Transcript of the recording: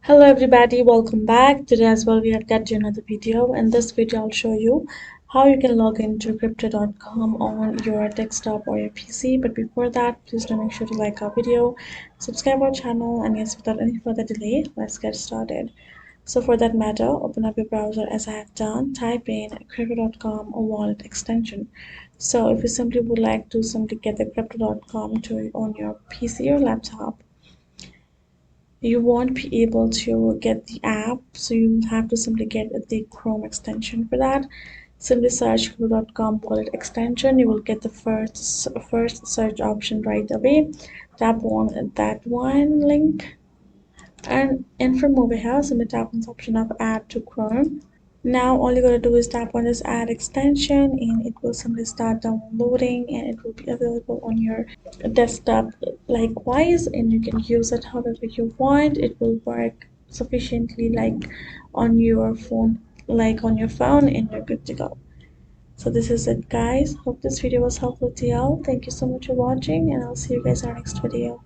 Hello everybody, welcome back. Today as well we have got you another video. In this video I'll show you how you can log into crypto.com on your desktop or your PC. But before that, please do make sure to like our video, subscribe our channel, and yes, without any further delay, let's get started. So for that matter, open up your browser as I have done, type in crypto.com or wallet extension. So if you simply would like to simply get the crypto.com to on your PC or laptop, you won't be able to get the app, so you have to simply get the Chrome extension. For that, simply search crypto.com wallet extension. You will get the first search option right away. Tap on that one link, and from over here simply tap on the option of add to Chrome. Now all you gotta do is tap on this add extension and it will simply start downloading, and it will be available on your desktop likewise, and you can use it however you want. It will work sufficiently like on your phone, and you're good to go. So this is it guys. Hope this video was helpful to y'all. Thank you so much for watching, and I'll see you guys in our next video.